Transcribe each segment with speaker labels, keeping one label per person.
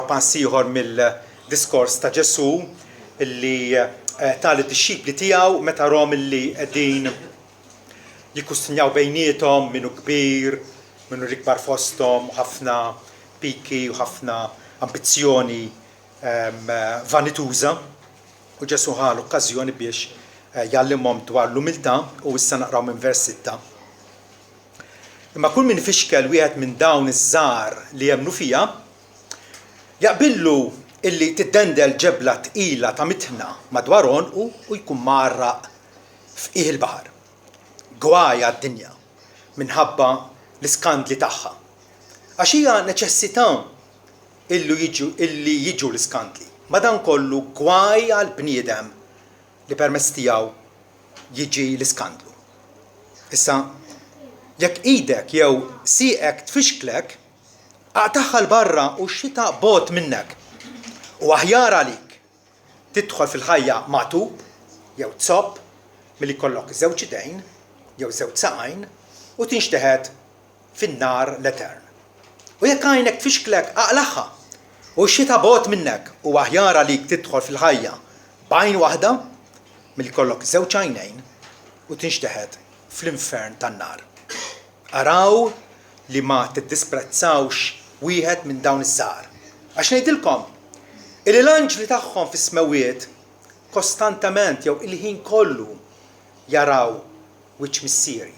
Speaker 1: Pansiħor mill-diskors ta' Ġesu illi talet ix-xibli tiegħu meta rom illi qegħdin jikkustinjaw bejniethom minnu kbir, minnu l-ikbar fosthom, ħafna piki u ħafna ambizzjoni vanituża. U Ġesu ħa l-okkażjoni biex jallimhom dwar l-umiltà u issa naqraw minn vers 6. Imma kull min ifixkel wieħed minn dawn iż-żgħar li jemmnu fiha jaqbillu illi tiddendel ġebla tqila ta' mitħna madwar u jkun marraq f'qiegħ il-baħar. Gwaja d-dinja minħabba l-iskandli tagħha. Għax hija neċessità illi jiġu l-iskandli. Madankollu gwaja l-bniedem li permezz tiegħu jiġi l-iskandlu. Issa jekk idek jew sieqek tfixklek, aqtaħħal barra u x-xita bot minnek. U aħjar għalik tidħol fil-ħajja magħtub jew tsobb milli jkollok żewġ idejn jew żewġ saqajn u tinxteħed fin-nar l-etern. U jekk għajnek tfixklek aqlaħħa u x-xita bot minnek u aħjar għalik tidħol fil-ħajja b'għajn waħda milli jkollok żewġ għajnejn u tinxteħed fl-infern tan-nar. Araw li ma tiddisprezzawx wieħed minn dawn iż-żgħar. Għax ngħidilkom, il-anġli tagħhom fis-smawiet kostantament jew il-ħin kollu jaraw wiċċ missieri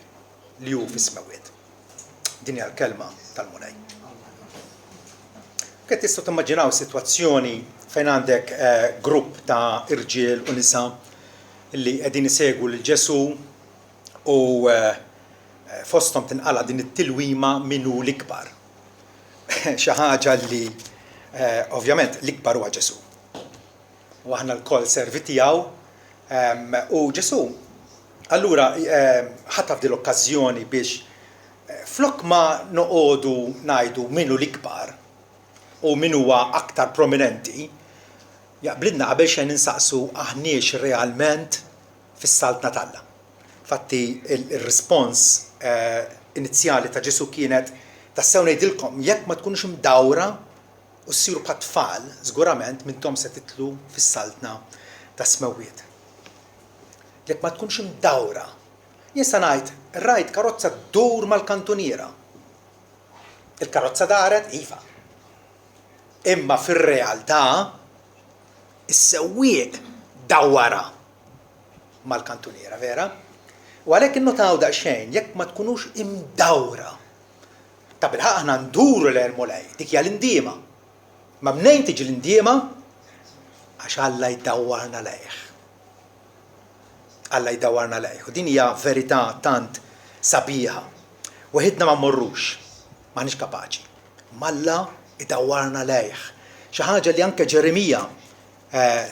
Speaker 1: li hu fis-smawiet. Din hija l-kelma tal-Mulej. Kif tistgħu timmaġinaw sitwazzjoni fejn għandek grupp ta' irġiel u nisa li qegħdin isegwu lil Ġesu u fosthom tinqala din it-tilwima minnu l-ikbar. Xi ħaġa li ovvjament l-ikbar huwa Ġesu. U aħna l-koll servi tiegħu u Ġesu allura ħataf din l-okkażjoni biex flok ma noqogħdu ngħidu minnu l-ikbar u min huwa aktar prominenti, jaqblidna qabel xejn insaqsu aħniex realment fis-saltna talla. Fatti il-rispons inizjali ta' Ġesu kienet tassew ngħidilkom jekk ma tkunux mdawra u ssiru bħat tfal, żgurament minnhom se titlu fis-saltna ta' smawiet. Jekk ma tkunx mdawra, jien se ngħid rajt karozza ddur mal-kantuniera. Il-karozza daret iva. Imma fir-realtà is-sewwieq dawwara mal-kantuniera, vera? U għalhekk innotaw daqsxejn jekk ma tkunux imdawra. Ta' bilħaq aħna nduru l-Mulej, dik hija l-indiema. Ma mnejn tiġi l-indiema? Għax Alla jdawwarna lejh. Alla jdawwarna lejh. U din hija verità tant sabiħa. Waħedna ma mmorrux, m'aħniex kapaċi. Alla jdawwarna lejh. Xi ħaġa li anke Ġeremija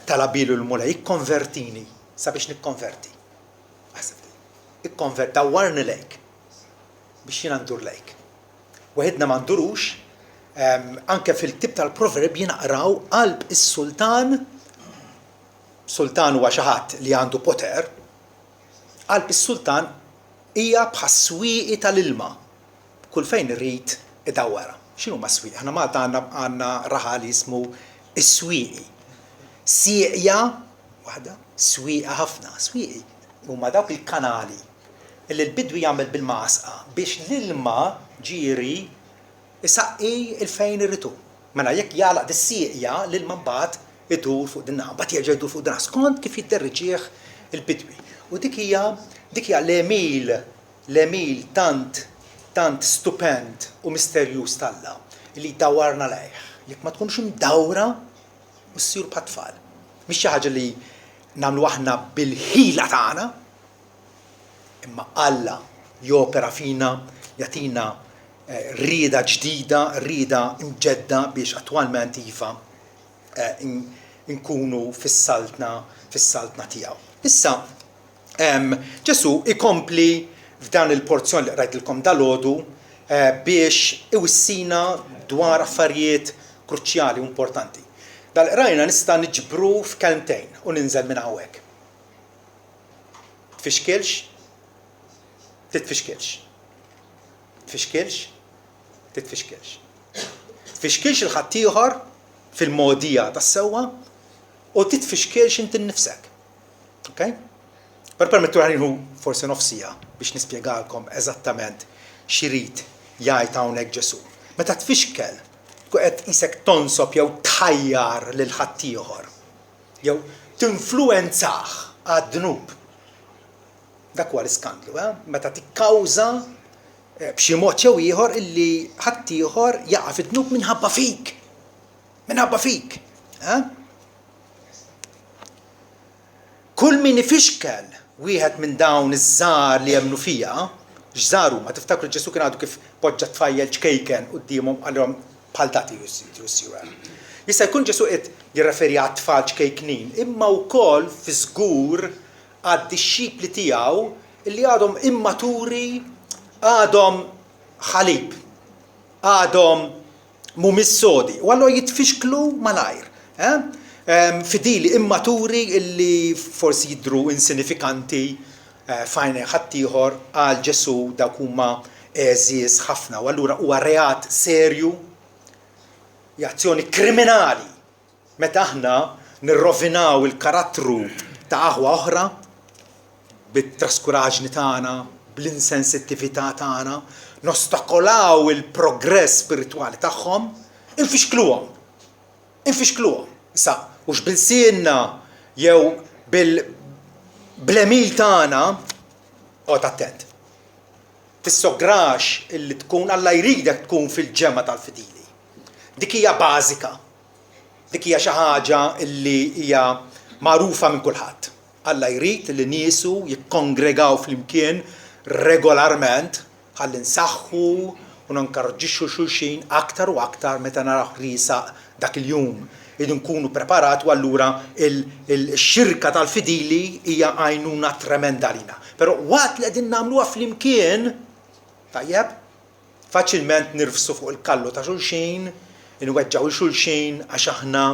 Speaker 1: talabilu l-Mulej, ikkonvertini sabiex nikkonverti. Dawwarni lejk biex jiena ndur lejk. Waħedna ma ndurux, anke fil-tip tal-proverb jinaqraw qalb is-sultan, sultan huwa xi ħadd li għandu poter, qalb is-sultan hija bħas-swieqi tal-ilma. Kull fejn irid idawwara. X'inhu ma swieq? Aħna Malta għandna raħal jismu is-swieqi. Sieqja waħda, swieqa ħafna, swieqi. Huma dawk il-kanali illi l-bidwi jagħmel bil-masqa biex l-ilma ġieri isaqqi il-fejn irritu. Mela jekk jagħlaq dis-sieqja l-ilma mbagħad idur fuq din naħa, mbagħad jerġa' jdur fuq din skont kif jidderriġih il-bidwi. U dik hija l-emil tant stupend u misterjuż talla li jdawwarna lejh. Jekk ma tkunx imdawra u ssiru bħat tfal. Mhix xi ħaġa li nagħmlu aħna bil-ħila tagħna, imma Alla jopera fina, jagħtina rieda ġdida, rieda imġedda biex attwalment iva nkunu fis-saltna tiegħu. Issa Ġesu ikompli f'dan il-porzjon li rajtilkom dalgħodu biex iwissina dwar affarijiet kruċjali u importanti. Dal-qrajna nista' niġbru f'kelmtejn u ninżel minn hawnhekk. Tfixkilx? Titfixkilx. Tfixkilx? Titfixkilx. Tfixkilx il-ħadd ieħor fil-modija tas-sewwa u titfixkelx inti nnifsek. Okay? Permettu ħu forsi nofsija biex nispjegalkom eżattament x'irid jgħid hawnhekk Ġesu. Meta tfixkel qed isek tonsob jew tħajjar lil ħadd ieħor jew tinfluwenzah għad-dnub. Dak huwa l-iskandlu, meta tikkawża b'xi mod jew ieħor illi ħadd ieħor jaqa' fid-dnub minħabba fik. Minħabba fik. Kull min ifixkel wieħed minn dawn iż-żgħar li jemmnu fija, x'żaru ma tiftakru Ġesu kien għadu kif poġġa tfajjel ċkejken qudiemhom għalhom bħal dati jussiru. Jista' jkun Ġesu qed jirreferi għat-tfal ċkejknin, imma wkoll fi żgur għad-dixxipli tiegħu illi għadhom immaturi, għadhom ħalib, għadhom mhumiex sodi, u allura jitfixklu malajr. Fidili immaturi illi forsi jidru insinifikanti fajn ħadd ieħor għal Ġesu dawk huma eżies ħafna u allura huwa reat serju, azzjoni kriminali meta aħna nirrovinaw il-karattru ta' aħwa oħra bit-traskuraġni tagħna, bl-insensittività tagħna, nostakolaw il-progress spiritwali tagħhom, infixkluhom. Issa, u bil-sienna jew bil-emil tagħna, qgħod attent. Tissograx illi tkun Alla jridek tkun fil-ġemma tal-fidili. Dik hija bażika. Dik hija xi ħaġa illi hija magħrufa minn kulħadd. Alla jrid li niesu jikkongregaw flimkien regolarment ħalli nsaħħu u nkarġixxu xulxin aktar u aktar meta naraw ħriesa dak il-jum. Idu nkunu preparati u allura il-xirka tal-fidili hija għajnuna tremenda lina. Però waqt li qegħdin nagħmluha flimkien, tajjeb, faċilment nirfsu fuq il-kallu ta' xulxin, inweġġaw il-xulxin għax aħna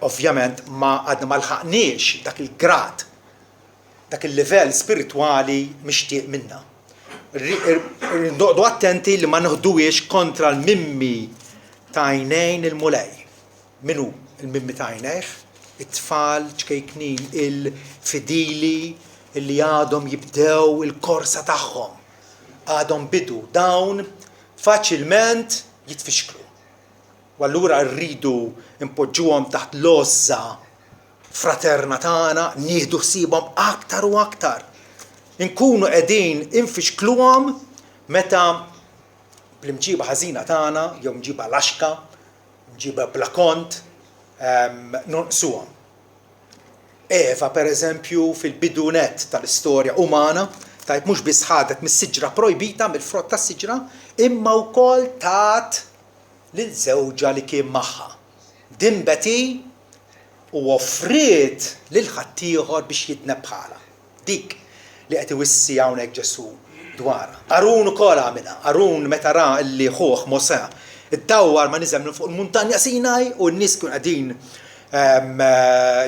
Speaker 1: ovvjament għadna ma lħaqniex dak il-grad, dak il-livell spiritwali mixtieq minna. Noqgħdu attenti li ma neħduhiex kontra l-mimmi ta' għajnejn il-mulej. Minu il-mimmi ta' għajnejh? It-tfal ċkejknin, il-fidili illi għadhom jibdew il-korsa tagħhom. Għadhom bidu dawn faċilment jitfixklu. U allura rridu impoġġuhom taħt l-għoża fraterna tagħna, nieħdu ħsiebhom aktar u aktar. Inkunu qegħdin infixkluhom meta bl-imġiba ħażina tagħna, jew mġiba laxka, mġiba bla kont, nonqsuhom. Eva pereżempju fil-bidunet tal-istorja umana, tajt mhux biss ħadet mis-siġra projbita mill-frott tas-siġra, imma wkoll tat lil-żewġa li kien magħha. Dimbeti u offriet lil ħadd ieħor biex jitneb bħalha. Dik li qed iwissi hawnhekk Ġesu dwarha. Arun ukoll għamilha. Arun meta ra li ħuh Mosè iddawwar ma niżel fuq il-muntanja Sinaj u n-nies kienu qegħdin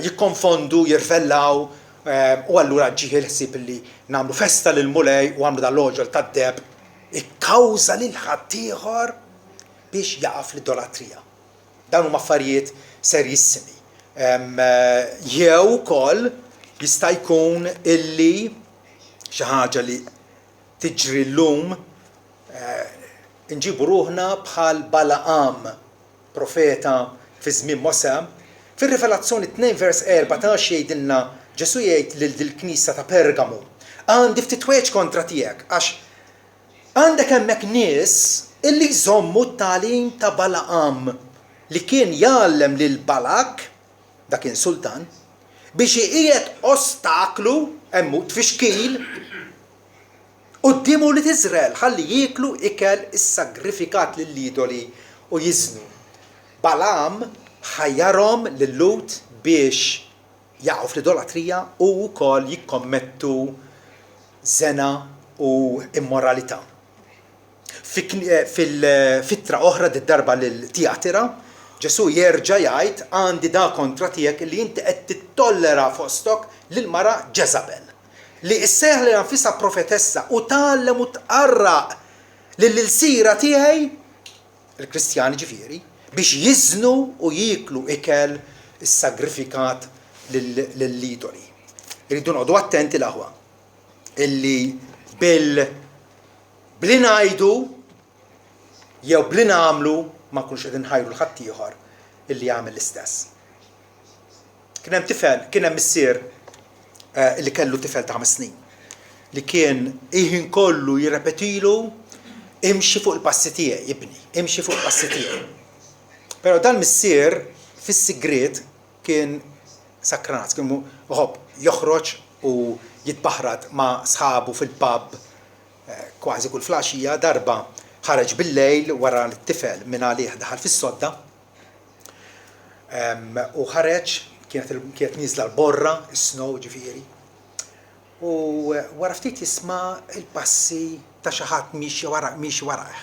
Speaker 1: jikkonfondu, jirfellaw u allura ġie l-ħsieb li nagħmlu festa lil mulej u għamlu dal-loġol tad-deb ikkawża lil ħadd ieħor biex jaqa' fl-idolatrija. Dawn huma affarijiet serjissimi. Jew ukoll jista' jkun illi xi ħaġa li tiġri llum nġibu ruħna bħal Balaqam, profeta fi żmien Mosè. Fir-Rivelazzjoni 2 vers 14 jgħidilna Ġesu jgħid lill-Knisja ta' Pergamu, għandi ftit weġġ kontra tiegħek għax għandek hemmhekk nies illi jżommu t-tagħlim ta' Balaqam li kien jgħallem lil Balak, dak kien sultan, biex iqiegħed ostaklu hemm tfixkil quddiemu li Iżrael ħalli jieklu ikel is-sagrifikat lill-idoli u jiżnu. Balaam ħajjarhom lil Lut biex jaqgħu fl-idolatrija u wkoll jikkommettu żena u immoralità. Fil-fitra oħra darba lil Tjatira, Ġesu jerġa' jgħid għandi da kontra tiegħek li inti qed tittollera fostok lil mara Ġeżabel li isseħħ li nfisha profetessa u tgħallem u tqarraq lil-sira tiegħi il-Kristjani ġifieri biex jiznu u jiklu ikel is-sagrifikat lill-idoli. Irridu noqogħdu attenti l-aħwa illi bli ngħidu jew bli nagħmlu ma nkunux qegħdin nħajru l-ħadd ieħor illi jagħmel l-istess. Kien hemm tifel, kien hemm missier li kellu tifel ta' 5 snin li kien ħin kollu jirrepetilu imxi fuq il-passi tiegħi ibni, imxi fuq il-passi tiegħi. Però dan missier fis-sigriet kien sakranat, kien joħroġ u jitbaħrad ma' sħabu fil-pub kważi kull flaxija. Darba ħareġ bil-lejl wara l-tifel minn għalih daħal fis-sodda u ħareġ kienet niżla l-borra, is-snow ġifieri. U wara ftit jisma' il-passi ta' xi ħadd miexi warah.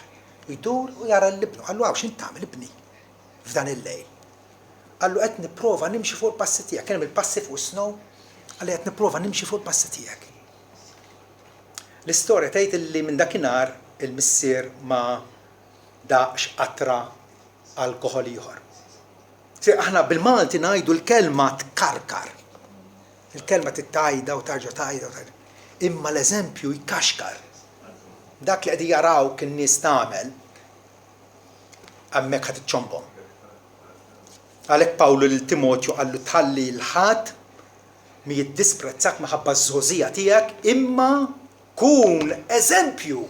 Speaker 1: Jdur u jara l-ibnu, qallu għaw x'int tagħmel ibni f'dan il-lejl. Qallu qed nipprova nimxi fuq il-passi tiegħek, kien hemm il-passi fuq is-snow, qalli qed nipprova nimxi fuq il-passi tiegħek. L-istorja tgħid illi minn dakinhar il-missier ma daqx qatra alkoħol ieħor. Aħna bil-Malti ngħidu l-kelma tkarkar. Il-kelma tittajda u tarġa' tajda u tarġa'. Imma l-eżempju jkaxkar. Dak li qegħdin jaraw kien nies tagħmel hemmhekk ħadd iċċombhom. Għalhekk Pawlu lil Timotju qallu tħalli l-ħadd mi jiddisprezzak minħabba ż-żħożija tiegħek imma kun eżempju,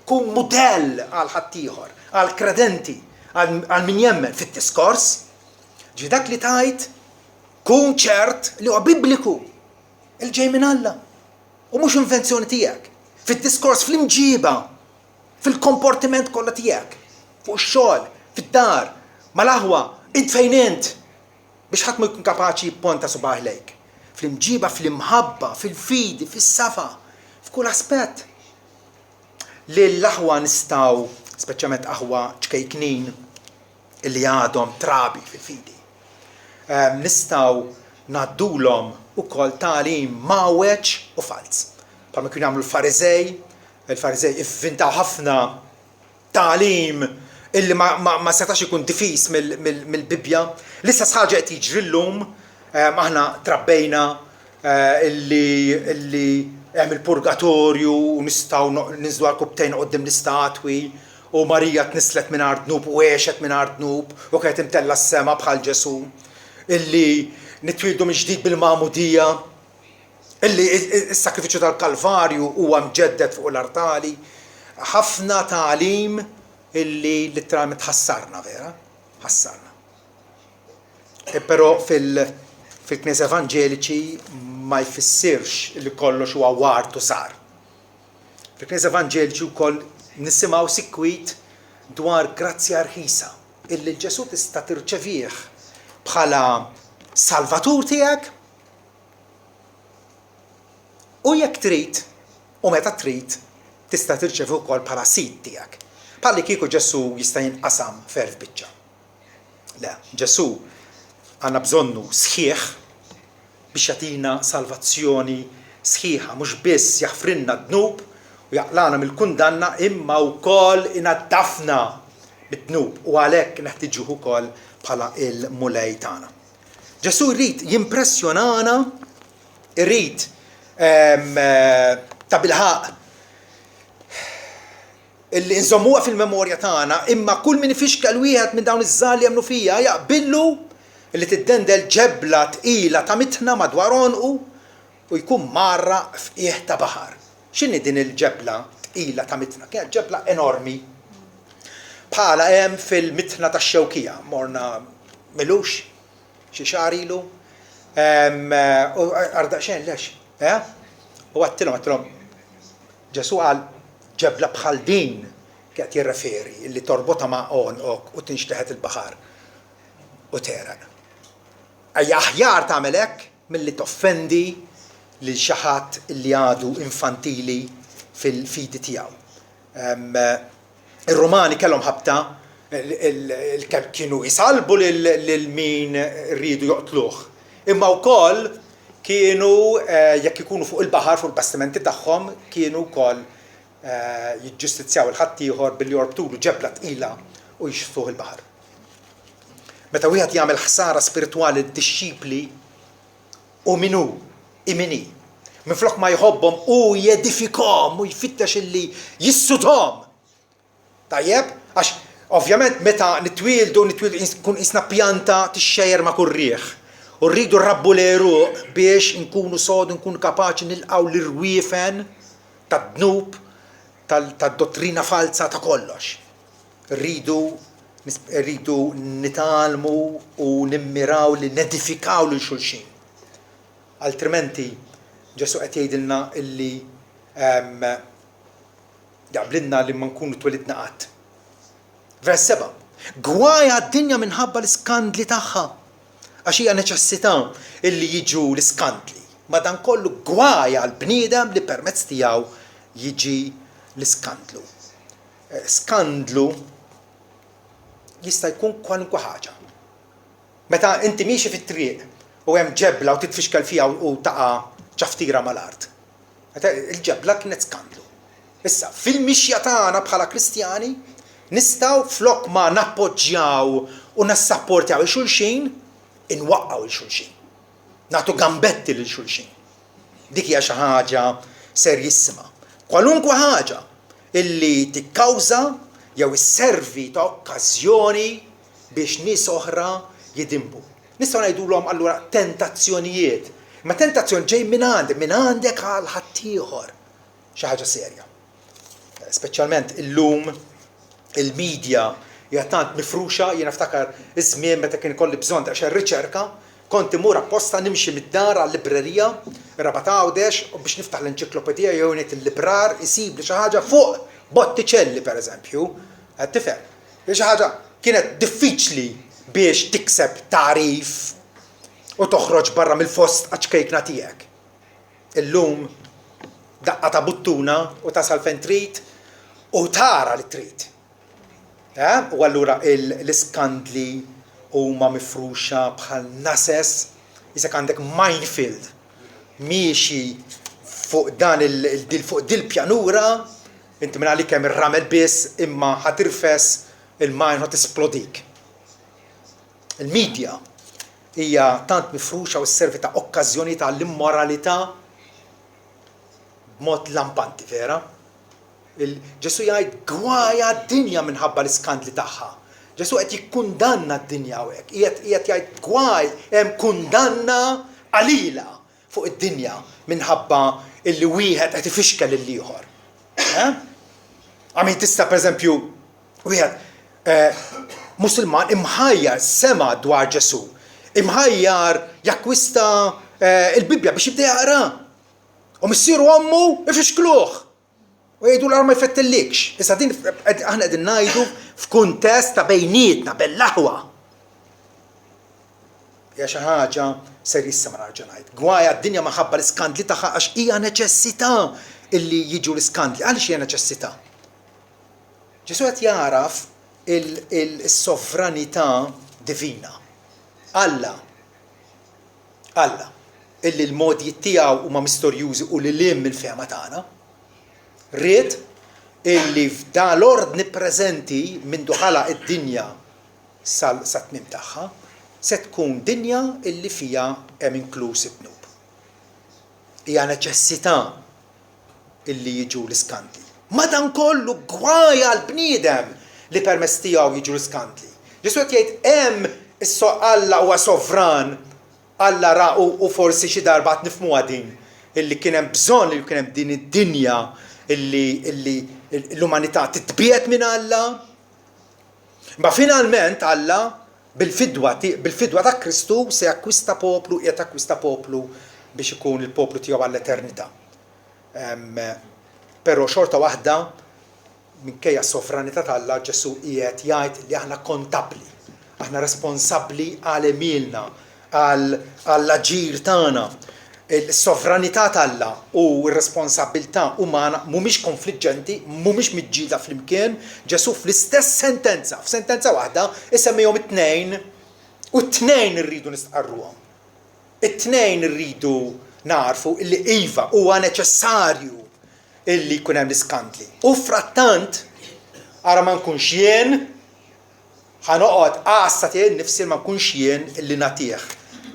Speaker 1: kun mudell għal ħadd ieħor, għal kredenti, għal min jemmen fit-diskors. Ġi dak li tajt kun ċert li huwa bibliku il-ġej minn Alla u mhux invenzjoni tiegħek. Fid-diskors fl-imġiba, fil-komportiment kollha tiegħek, fuq ix-xogħol, fid-dar, mal-aħwa, int fejn int biex ħadd ma jkun kapaċi jipponta subaħ lejk. Fl-imġiba, fl-imħabba, fil-fidi, fis-safa, f'kull aspett. Li l-aħwa nistgħu, speċjalment aħwa ċkejknin illi għadhom trabi fil-fidi. Nistgħu ngħaddulhom ukoll tagħlim mawweġ u fals. Bħalma kienu jagħmlu il-Farizej ivvintaw ħafna tagħlim illi ma setax ikun diffiż mill-Bibja. L-istess ħaġa qed jiġri llum aħna trabbejna illi hemm il-purgatorju u nistgħu ninżlu għal kubtejn qudiem l-istatwi u Marija tnislet mingħajr dnub u għexet mingħajr dnub u kienet imtella s-sema bħal Ġesu, illi nitwildu minn ġdid bil-Magħmudija, illi s-sakrifiċċju tal-Kalvarju huwa mġedded fuq l-artali. Ħafna tagħlim illi litteralment ħassarna vera, ħassarna. Però fil-Knisja Evanġeliċi ma jfissirx li kollox huwa wart u sar. Fil-Knisja Evanġeliċi wkoll nisimgħu sikwit dwar grazzja rħisa illi Ġesu tista' tirċevih bħala salvatur tiegħek u jekk trid u meta trid tista' tirċevi wkoll bħala sid tiegħek. Bħalli kieku Ġesu jista' jinqasam ferf biċċa. Le, Ġesu għandna bżonnu sħiħ biex jagħtina salvazzjoni sħiħa, mhux biss jaħfrinna d-dnub u jaqlana mill-kundanna imma wkoll inaddafna bid-dnub u għalhekk neħtieġuh ukoll bħala il-mulej tagħna. Ġesu jrid jimpressjonana, irrid ta' bilħaq illi nżommuha fil-memorja tagħna, imma kull min ifixkel wieħed minn dawn iż-żgħar li jagħmlu fija jaqbillu illi tiddendel ġebla tqila ta' mitħna madwar onqu u jkun marra f'qiegħ ta' baħar. X'inhi din il-ġebla tqila ta' mitħna? Kienet ġebla enormi. Bħala hemm fil-mitħna tax-Xewkija, morna milux xi xahar ilu. U ardaqxejn lex. U għattilhom Ġesu qal ġebla bħal din qed jirreferi illi torbota ma' onqok u tinxteħet il-baħar u teraq. Ejja aħjar tagħmel hekk milli toffendi lil xi ħadd illi għadu infantili fil-fidi tiegħu. Ir-Rumani kellhom ħabta kienu jisalbu lil min rridu joqtluh. Imma wkoll kienu jekk ikunu fuq il-baħar fuq il-bastimenti tagħhom kienu wkoll jiġġustizzjaw il-ħadd ieħor billi jorbtulu ġebla tqila u jixfuh il-baħar. Meta wieħed jagħmel ħsara spiritwali d-dixxipli u minu imini. Minflok ma jħobbhom u jedifikhom u jfittex illi jissudhom. Tajjeb? Għax ovvjament meta nitwieldu nkun isna pjanta tixxejjer ma' kurrieħ. U rridu rrabbu l-eruq biex nkunu sodu, nkunu kapaċi nilqgħu l-irwiefen tad-dnub, tad-dottrina falsa ta' kollox. Rridu nitalmu u nimmiraw li nedifikaw lil xulxin. Altrimenti Ġesu qed jgħidilna illi jaqblilna li ma nkunu twelidna qatt. Vers 7. Gwaja d-dinja minħabba l-iskandli tagħha. Għax hija neċessità illi jiġu l-iskandli. Madankollu gwaja l-bniedem li permezz tiegħu jiġi l-iskandlu. Skandlu jista' jkun kwalunkwe ħaġa. Meta inti miexi fit-triq u hemm ġebla u titfixkel fiha u taqa' ċaftira mal-art. Il-ġebla kienet skandlu. Issa, fil-mixja tagħna bħala Kristjani nistgħu flok ma nappoġġjaw u nassapportjaw il-xulxin, inwaqqgħu il-xulxin. Nagħtu gambetti lil xulxin. Dik hija xi ħaġa serjissima. Kwalunkwe ħaġa illi tikkawża jew isservi ta' okkażjoni biex nies oħra jidimbu. Nistgħu ngħidulhom allura tentazzjonijiet. Ma tentazzjoni ġej minn għandek għal ħaddieħor. Xi ħaġa serja. Speċjalment illum il-medja hija tant mifruxa, jiena niftakar iż-żmien meta kien ikolli bżonn ta' xi riċerka, kont imur apposta nimxi mid-dar għall-librerija, Rabat Għawdex, u biex niftaħ l-enċiklopedija jew ngħid il-librar isib li xi ħaġa fuq Botticelli pereżempju. Qed tifhem. Xi ħaġa kienet diffiċli biex tikseb tarif u toħroġ barra mill-fost għaċkejkna tiegħek. Illum daqqa ta' buttuna u tasal fejn trid u tara li trid. U allura l-iskandli huma mifruxa bħal nases, isek għandek minefield miexi fuq dan fuq dil-pjanura, inti minn għalik hemm ir-ramel biss imma ħatirfes il-mine ħad tisplodik. Il-medja hija tant mifruxa u sservi ta' okkażjoni ta' l-immoralità b'mod lampanti, vera? Ġesu jgħid gwaja d-dinja minħabba l-iskandli tagħha. Ġesu qed jikkundanna d-dinja hawnhekk. Qiegħed jgħid gwaj hemm kundanna qalila fuq id-dinja minħabba illi wieħed qed ifixkel il-ieħor. Għamil tista' pereżempju wieħed Musulman imħajjar sema dwar Ġesu. Imħajjar jakkwista il-Bibja biex jibda jaqra. U missieru għammu ifixkluh. U jgħidu l-għar ma jfettillikx. Issa din aħna qegħdin ngħidu f'kuntest ta' bejnietna bel-laħwa. Hija xi ħaġa serjissima narġa' ngħid. Gwaja d-dinja maħabba l-iskandli tagħha għax hija neċessità illi jiġu l-iskandli. Għaliex hija neċessità? Ġesu qed jaraf il-sovranità divina. Alla illi l-modi tiegħu huma mistorjużi u li lim il-fehma tagħna. Ried illi f'dan l-ordni preżenti minn ħala id-dinja sa tmiem tagħha se tkun dinja illi fiha hemm inkluż it-tnub. Hija neċessità illi jiġu l-iskandli. Madankollu gwaja l-bniedem li permezz tiegħu jiġu l-iskandli. Ġesu qed jgħid hemm Alla huwa sovran, Alla ra u forsi xi darba nifhmuha din illi kien hemm bżonn li kien hemm din id-dinja illi l-umanità titbiet minn Alla. Ma finalment Alla bil-fidwa ta' Kristu se jakkwista poplu, qiegħed jakkwista poplu biex ikun il-poplu tiegħu għall-eternità. Però xorta waħda minkejja s-sovranità ta' Alla Ġesu qiegħed jgħid li aħna kontabbli. Aħna responsabbli għal emilna, għall-aġir tagħna. Il-sovranità tagħna u r-responsabilità umana mhumiex konfliġġenti, mhumiex miġġielda flimkien. Ġesu fl-istess sentenza, f'sentenza waħda isemmihom it-tnejn u t-tnejn irridu nistqarruhom. It-tnejn irridu narfu illi iva huwa neċessarju illi jkun hemm l-iskandli. U frattant ara ma nkunx jien ħanoqgħod qassatin nifsi ma nkunx jien illi nagħtih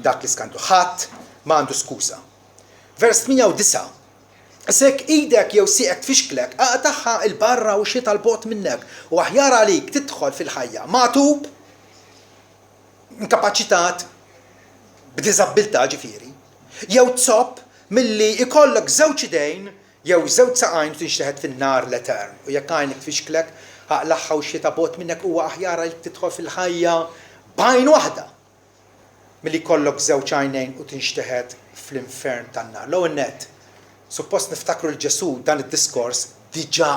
Speaker 1: dak l-iskandlu. Ħadd m'għandu skuża. Vers 8 u 9. Isek idek jew sieqek tfixklek, aqtaħħa il-barra u xi tal-bot minnek u aħjar għalik tidħol fil-ħajja magħtub inkapaċitat b'diżabilità ġifieri, jew tsopp milli ikollok żewġ idejn jew żewġ saqajn tinxteħed fin-nar l-etern u jekk għajnek tfixklek aqlaħħa u xi tal-bot minnek huwa aħjar għalik tidħol fil-ħajja b'għajn waħda milli jkollok żewġ għajnejn u tinxteħed fl-infern tan-nar. L-ewwel nett, suppost niftakru l-Ġesu dan id-diskors diġà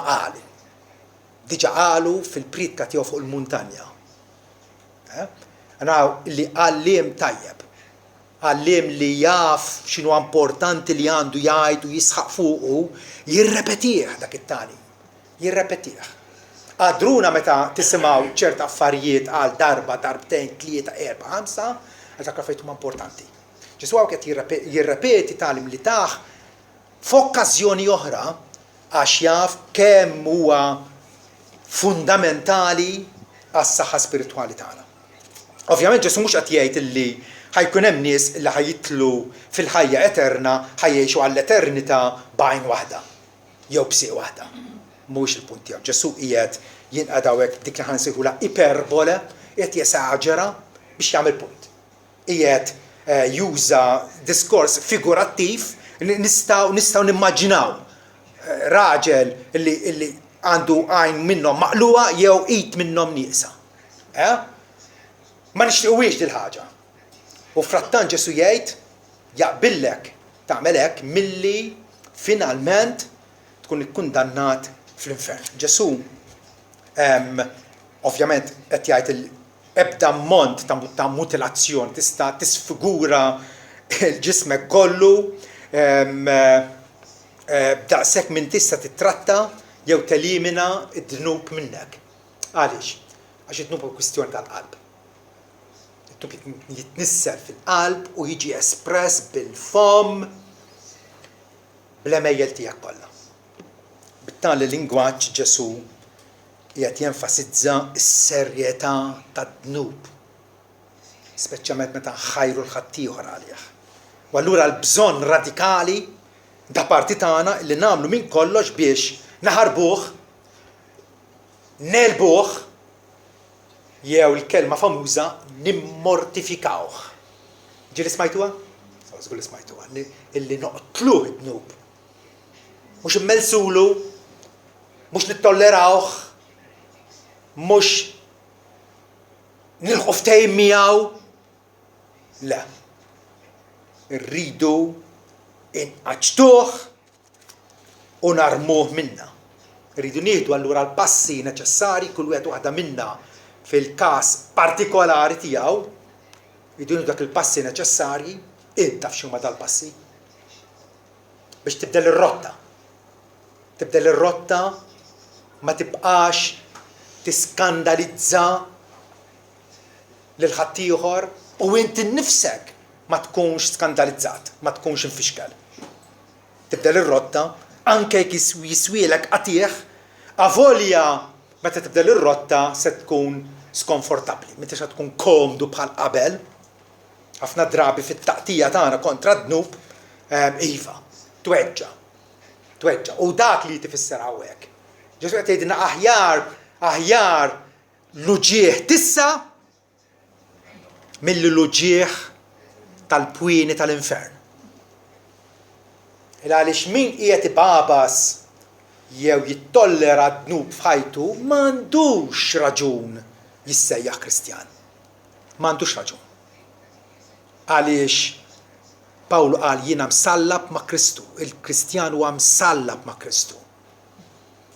Speaker 1: qalu fil-pridka tiegħu fuq il-muntanja. Naraw li għalliem tajjeb, għalliem li jaf x'inhu importanti li għandu jgħid u jisħaq fuqu, jirrepetih dak it-tani, jirrepetih. Għadruna meta tisimgħu ċerta affarijiet għal darba, darbtejn, tlieta, erba', ħamsa, għal dak affarijiet huma importanti. Ġesu qed jirrepeti tagħlim li taħ f'okkażjoni oħra għax jaf kemm huwa fundamentali għas-saħħa spiritwali tagħna. Ovvjament Ġesu mhux qed jgħid illi ħajkun hemm nies li ħajjitlu fil-ħajja eterna ħajjgħixu għall-eternità b'għajn waħda jew b'sieq waħda. Mhux il-punt tiegħu. Ġesu qiegħed jinqad hawnhekk dik li ħansejħula iperbole, qiegħed jesaġera biex jagħmel punt. Qiegħed juża diskors figurattiv li nistgħu nimmaġinaw raġel illi għandu għajn minnhom maqluwa jew id minnhom nieqsa. Ma nixtiequx dil ħaġa. U frattant Ġesu jgħid jaqbillek tagħmel hekk milli finalment tkun ikkundannat fl-infern. Ġesu ovvjament qed jgħid ebda ammont ta' mutilazzjoni tista' tisfigura l-ġismek kollu daqshekk minn tista' titratta jew telimina d-dnub minnek. Għaliex? Għax id-dnub huwa kwistjoni tal-qalb. Jitnisser fil-qalb u jiġi espress bil-fom bl-emejjel tiegħek kollha. Bit-tali lingwaġġ Ġesu qiegħed jenfasizza s-serjetà tad-dnub, speċjalment meta nħajru l-ħaddieħor għalih. U allura l-bżonn radikali da parti tagħna li nagħmlu minn kollox biex naħarbuh, nelbuh, jew il-kelma famuża nimmortifikawh. Ġieli smajtuha? Żgur li smajtuha, illi noqtluh id-dnub. Mhux immelsulu, mhux nittollerawh, mhux nilħu ftehim miegħu. Le. Irridu inqaġġtuh u narmuh minna. Irridu nieħdu allura l-passi neċessari kull wieħed waħda minna fil-każ partikolari tiegħu, jidunu dak il-passi neċessarji, inta f'xhuma dal-passi. Biex tibdel ir-rotta. Tibdel ir-rotta ma tibqax tiskandalizza lil ħaddieħor u inti nnifsek ma tkunx skandalizzat, ma tkunx infixkel. Tibdel ir-rotta anke jekk jiswielek qatih, avolja meta tibdel ir-rotta se tkun skomfortabbli, meta se tkun komdu bħal qabel. Ħafna drabi fit-taqtija tagħna kontra d-dnub iva, tweġġa' u dak li tifisser hawnhekk. Ġesu qed jgħidilna aħjar l-uġieħ tissa milli l-uġieħ tal-pwieni tal-infern. Għaliex min qiegħed ibabas jew jittollera d-dnub f'ħajtu m'għandux raġun jissejjaħ Kristjan. M'għandux raġun. Għaliex Pawlu qal jiena msallab ma' Kristu, il-Kristjan huwa msallab ma' Kristu.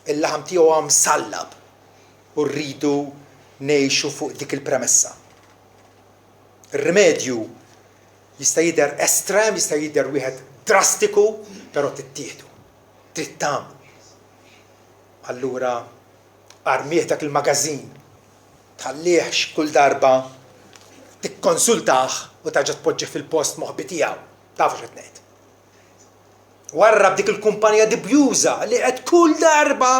Speaker 1: Il-laħam tiegħu huwa msallab u rridu ngħixu fuq dik il-premessa. Ir-rimedju jista' jidher estrem, jista' jidher wieħed drastiku, però tittieħdu. Trid tagħmlu. Allura armieħ dak il-magażin tħallih kull darba tikkonsultah u taġa tpoġġi fil-post moħbi tiegħu. Tafu x'qed ngħid. Warrab dik il-kumpanija dibjuża li qed kull darba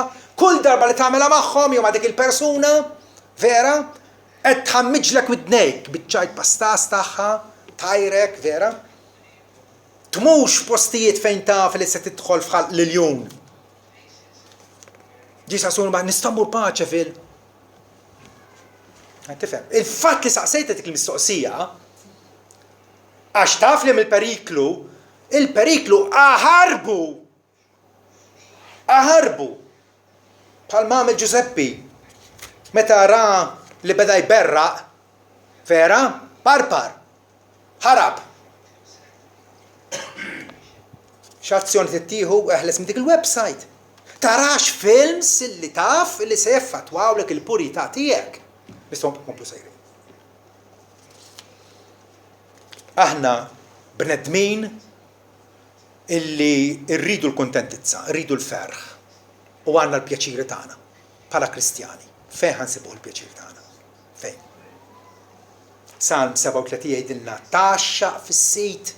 Speaker 1: li tagħmilha magħhom jew ma' dik il-persuna vera qed tħammiġlek widnejk biċċajt pastas tagħha tajrek vera. Tmux postijiet fejn taf li se tidħol f'ħalq liljun. Ġisa sunu ma nistammur paċe fil. Tifhem. Il-fatt li saqsejtek il-mistoqsija għax taf li mill-periklu, il-periklu aħarbu. Bħal mamel Giuseppi. Meta ra li beda jberraq, vera, parpar, ħarab. X'azzjoni tittieħu eħles minn dik il-website. Tarax films illi taf illi se jeffatwawlek il-purità tiegħek. Nistgħu nkomplu sejrin. Aħna bnedmin illi rridu l-kuntentizza, rridu l-ferħ. U għandna l-pjaċiri tagħna bħala Kristjani. Fejn ħansibuh l-pjaċir tagħna? Fejn? Psalm 37 jgħidilna taxxaq fis-sit,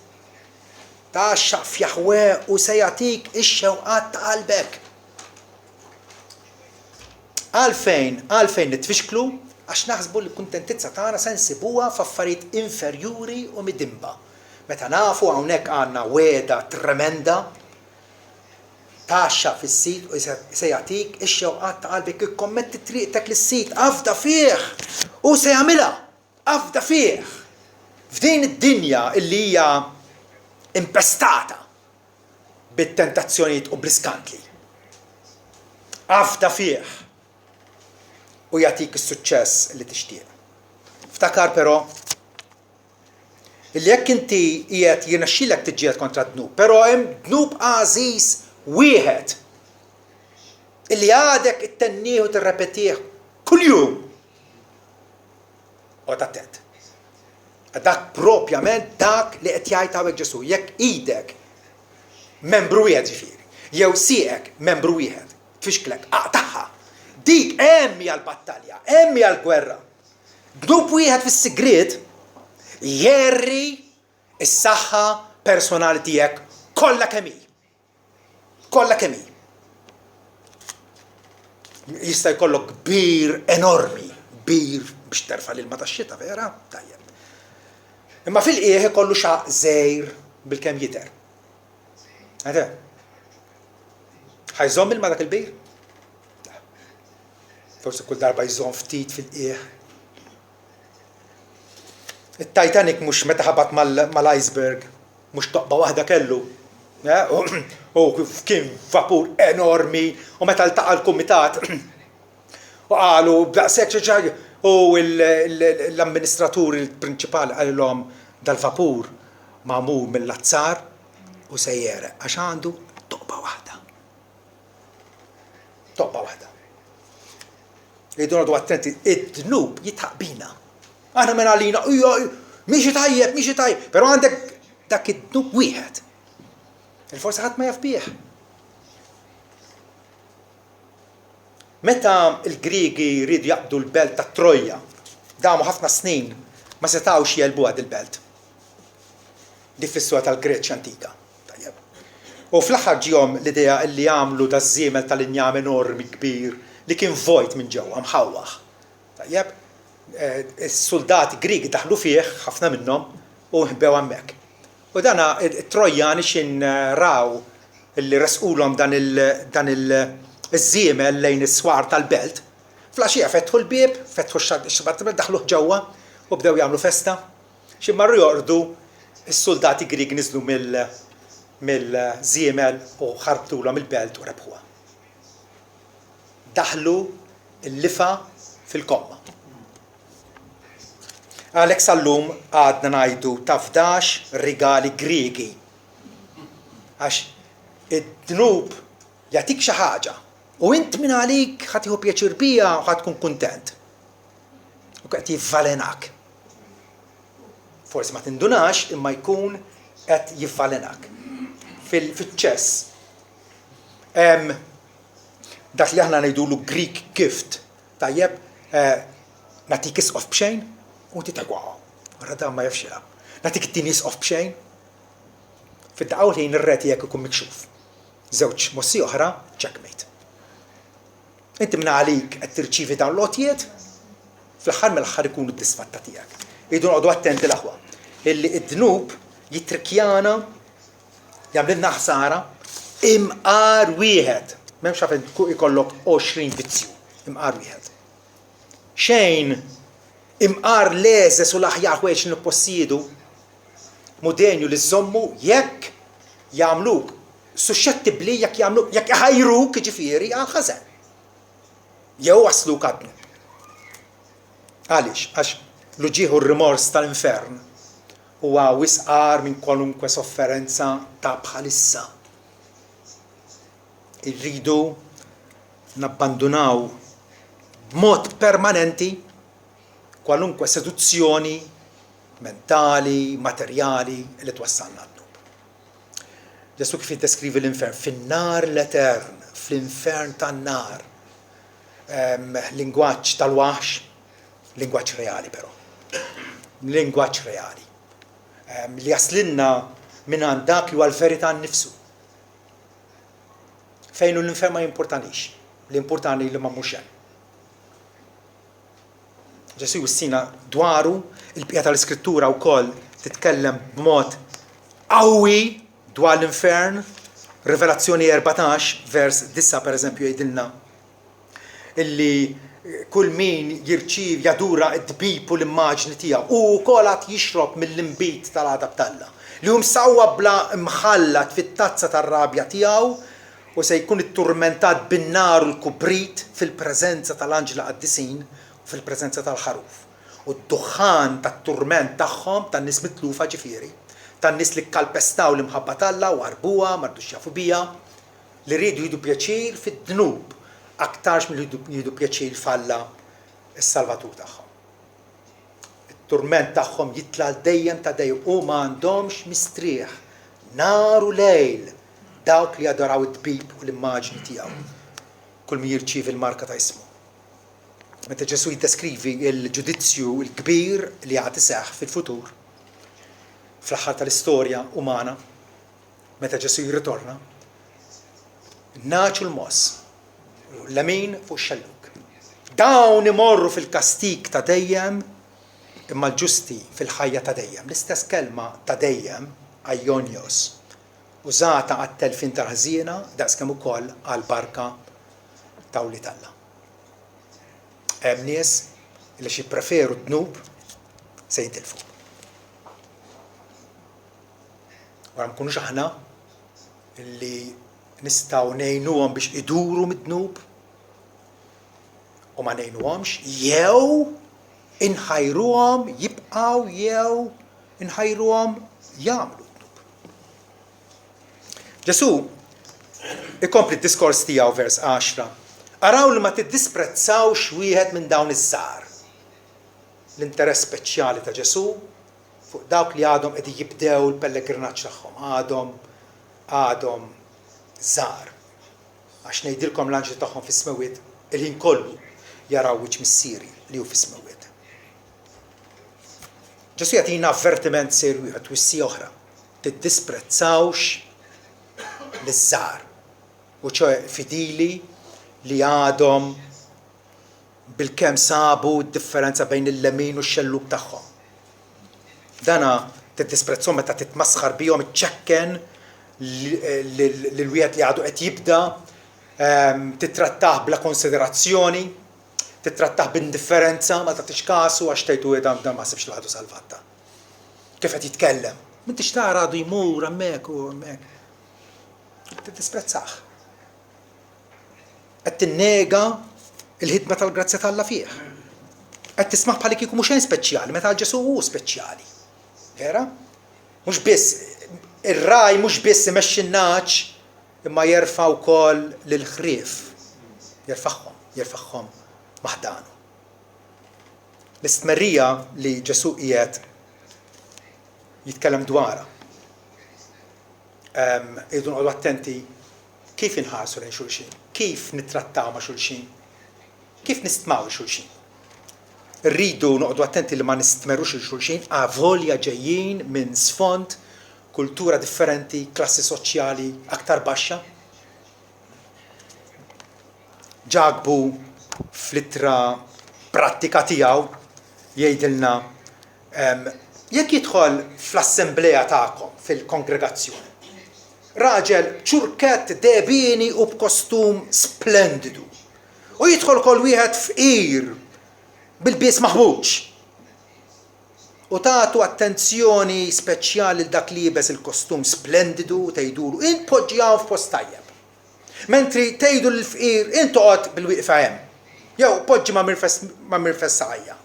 Speaker 1: taxxaq f'Jaħwe u se jagħtik ix-xewqat ta' qalbek. Għalfejn nitfixklu għax naħsbu li l-kuntentizza tagħna se nsibuha f'affarijiet inferjuri u midimba. Meta nafu hawnhekk għandna weda tremenda, taxxa fis-sit u se jagħtik ix-xewqat ta' qalbek ikkommetti triqtek lis-sit afda fih u se jagħmilha afda fih. F'din id-dinja illi hija impestata bit-tentazzjonijiet u bl-iskandli. Afda fih u jagħtik is-suċċess li tixtieq. Ftakar però illi jekk inti qiegħed jirnexxielek tiġġieled kontra d-dnub, però hemm dnub għażiż wieħed illi għadek it-tennieh u tirrepetih kuljum. Qod attent. Dak propjament dak li qed jgħid hawnhekk Ġesu, jekk idek membru wieħed ġifieri, jew sieqek membru wieħed, tfixklek aqtaħħa. Dik hemm hija l-battalja, hemm hija l-gwerra. Dnub wieħed fis-sigriet jerri s-saħħa personali tiegħek kollha kemm hi. Kollha kemm hi. Jista' jkollok kbir enormi, kbir biex terfa' l-ilma tax-xita vera? Tajjeb. Imma fil-qiegħ ikollu xaq żgħir bil-kemm jidher. Għadha. Ħajżomm ilma dak il-bir? Forsi kull darba jżomm ftit fil-qiegħ. It-Titanic mhux meta ħabat mal-iceberg, mhux toqba waħda kellu. U kien vapur enormi u meta ltaqa' l-kumitat u qalu b'daqshekk xi u l-amministraturi l-prinċipali qalilhom dal-vapur magħmul mill-azzar u se jereq għax għandu toqba waħda. Toqba waħda. Jridu noqgħdu attenti, id-dnub jitħaq aħna minn għalina, mixi tajjeb, però għandek dak id-dnub wieħed. Il-forsa ħadd ma jaf bih. Meta l-Griegi jridu jaqbdu l-belt ta' Trojja, damu ħafna snin ma setgħux jelbuha il-belt. Di fis-suwa tal-Greċja antika. U fl-aħħar ġihom l-idea li jagħmlu daż-żiemel tal-injam enormi kbir li kien vojt minn ġewwa mħawwaħ. Tajjeb, is-soldati Griegi daħlu fih ħafna minnhom u nħibbew hemmhekk. U dana Trojjani xin raw li resqulhom dan il-żiemel lejn is-swar tal-belt. Flaxija fetħu l-bieb, fetħu x-xabartiment, daħluh ġewwa u bdew jagħmlu festa. Xi marru jorqdu is-soldati Griegi niżlu mill-żiemel u ħarbtulhom il-belt u rebħuha. Daħlu l-lifa fil-komma. Għalhekk sal-lum għadna ngħidu tafdax rigali Griegi. Għax id-dnub jagħtik xi ħaġa u int minn għalik ħadd tieħu pjaċir biha u ħadd tkun kuntent. U qed jivvalenak. Forsi ma tindunax imma jkun qed jivvalenak. Fil-ċess dak li aħna ngħidulu Greek gift. Tajjeb nagħtik isqof b'xejn u titegwaw. Wara dan ma jafx jilgħab. Nagħtik it-tieni isqof b'xejn. Fid-daqgħu ħin ir-reti jekk ikun mikxuf. Żewġ mossi oħra, checkmate. Inti minn għalik qed tirċievi dawn l-għotjiet fl-aħħar mill-aħħar ikunu d-disfatta tiegħek. Idu noqogħdu attenti l-aħwa. Illi id-dnub jitrikjana jagħmlilna ħsara imqar wieħed. M'hemmx għalfejn ikollok 20 vizzju, imqar wieħed. Xejn imqar leżes u l-aħjar ħwejjeġ nippossiedu mudenju li żommu jekk jagħmluk suscettibbli jekk iħajruk ġifieri għal ħażen. Jew wasluk għadnu. Għaliex? Għax l-ġieħu r-rimors tal-infern huwa wisqar minn kwalunkwe sofferenza ta' bħalissa. Irridu nabbandunaw b'mod permanenti kwalunkwe seduzzjoni mentali, materjali li twassalna għad-dnub. Ġesu kif jiddeskrivi l-infern, fin-nar l-etern, fl-infern tan-nar, lingwaġġ tal-waħx, lingwaġġ reali però. Lingwaġġ reali. Li jaslinna minn dak li huwa l-verità nnifsu. Fejn l-infern ma jimportanix, l-importani li ma mhux hemm. Ġesu jwissina dwaru il-bqija tal-iskrittura wkoll titkellem b'mod qawwi dwar l-infern. Rivelazzjoni 14 vers 9 pereżempju jgħidilna illi kull min jirċiev jadura d-dbib u l-immaġni tiegħu u wkoll għad jixrob mill-imbit tal-għadab talla li hu msawwa bla mħallat fit-tazza tar-rabja tiegħu u se jkun itturmentat bin-nar u l-kubrit fil-preżenza tal-anġla qaddisin u fil-preżenza tal-ħaruf. U d-duħan tat-turment tagħhom tan-nies mitlufa ġifieri, tan-nies li kkalpestaw l-imħabba talla u għarbuha m'għadux jafu biha, li rridu jieħdu pjaċir fid-dnub aktarx milli jieħdu pjaċir falla s-salvatur tagħhom. It-turment tagħhom jitla dejjem ta' dejjem u ma għandhomx mistrieħ, nar u lejl dawk li adoraw id-dbib u l-immaġni tiegħu. Kull min jirċiev il-marka ta' ismu. Meta Ġesu jiddeskrivi l-ġudizzju l-kbir li għad iseħħ fil-futur, fl-aħħar tal-istorja umana, meta Ġesu jirritorna, naċu l-moss, l-amin fuq xelluk. Dawn imorru fil-kastik ta' dejjem, imma l-ġusti fil-ħajja ta' dejjem. L-istess kelma ta' dejjem, aionios, użata għat-telfin tal-ħżiena, daqskemm ukoll għall-barka ta' Uli Talla. Hemm nies li xi preferu d-dnub se jintilfu. Wara ma nkunux aħna li nistgħu ngħinuhom biex iduru mid-dnub u ma ngħinuhomx jew inħajruhom jibqgħu jew inħajruhom jagħmlu d-dnub. Ġesu ikompli d-diskors tiegħu vers 10. Araw li ma tiddisprezzawx wieħed minn dawn iż-żgħar. L-interess speċjali ta' Ġesu fuq dawk li għadhom qed jibdew il-pellegrinaġġ tagħhom, għadhom żgħar. Għax ngħidilkom l-anġli tagħhom fis-smewit il-ħin kollu jaraw wiċċ missieri li hu fis-smewit. Ġesu jagħtina avvertiment serju wieħed twissija oħra. Tiddisprezzawx liż-żgħar. U ċoe fidili li għadhom bil-kemm sabu d-differenza bejn il-lemin u x-xelluk tagħhom. Dana tiddisprezzhom meta titmasħar bihom iċċekken lil wieħed li għadu qed jibda, titrattah bla konsiderazzjoni, titrattah b'indifferenza, ma tagħtix kasu għax tgħidu dan ma ħsibx li għadu salvatta. Kif qed jitkellem? M'intix tara għadu jmur hemmhekk u hemmhekk. Tiddisprezzah. Qed tinnega il-ħidma tal-grazzja tal-Alla fih. Qed tisma' bħal kieku mhux hemm speċjali, meta Ġesu hu speċjali. Vera? Mhux biss ir-raj mhux biss imexxi n-naċ imma jerfa' wkoll lil-ħrief. Jerfa'hom maħdanu. L-istmerrija li Ġesu qiegħed jitkellem dwarha. Irridu nqogħdu attenti kif inħarsu lejn xulxin, kif nittrattaw ma' xulxin, kif nistmaw xulxin. Rridu noqogħdu attenti li ma nistmerux il-xulxin għavolja ġejjin minn sfond, kultura differenti, klassi soċjali aktar baxxa. Ġagbu fl-ittra prattika tiegħu jgħidilna jekk jidħol fl-assembleja tagħkom fil-kongregazzjoni. Raġel ċurket debini u b'kostum splendidu. U jidħol kol wieħed fqir bil-bies maħbuġ. U tagħtu attenzjoni speċjali l dak li jibes il-kostum splendidu u tgħidulu int poġġjaw f'post tajjeb. Mentri tgħidu l-fqir int toqgħod bil-wieqfa hemm. Jew poġġi ma' mirfess sajja.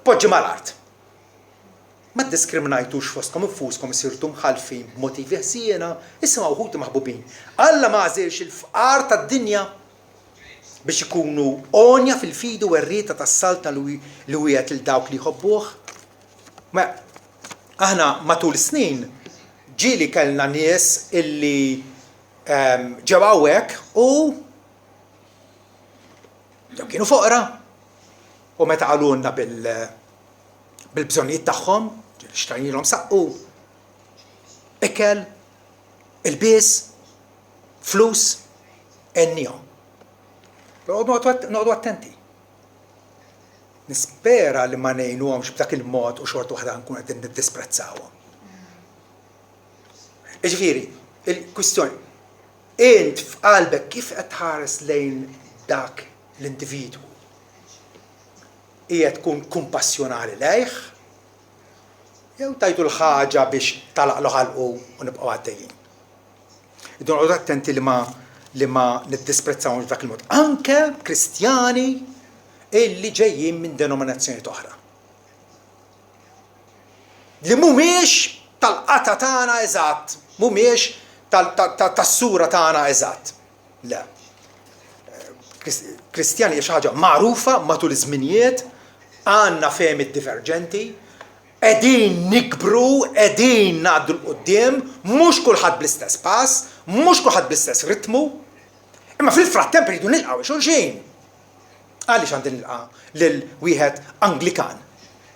Speaker 1: Poġġi mal-art. Ma diskriminajtux fostkom infuskom sirtu mħalfin b'motivi ħsiena, issa wħud maħbubin. Alla ma għażilx il-fqar tad-dinja biex ikunu onja fil-fidu werrieta tas-salta li wieħed il dawk li jħobbuh. Ma aħna matul snin ġieli kellna nies illi ġew hawnhekk u kienu foqra. U meta qalulna bil-bżonnijiet tagħhom, xtajnilhom saqqu, ikel, il-bies, flus, ennihom. Noqgħdu attenti. Nispera li ma ngħinuhomx b'dak il-mod u xorta waħda nkun qegħdin niddisprezzawhom. Jiġifieri, il-kwistjoni, int f'qalbek kif qed tħares lejn dak l-individwu? Qiegħed tkun kumpassjonali lejh, jew tajtu l-ħaġa biex talaqlu ħalqu u nibqgħu għaddejjin. Idu noqgħdu attenti li ma niddisprezzawhomx b'dak il-mod. Anke Kristjani illi ġejjin minn denominazzjoni oħra. Li mhumiex tal-qata tagħna eżatt, mhumiex tas-sura tagħna eżatt. Le. Kristjani hija xi ħaġa magħrufa matul iż-żminijiet, għandna fehmiet diverġenti, qegħdin nikbru, qegħdin ngħaddu l-qudiem, mhux kulħadd bl-istess pass, mhux kulħadd bl-istess ritmu, imma fil-frattemp iridu nilqgħu xulxin. Għaliex għandi nilqa' lil wieħed Anglikan,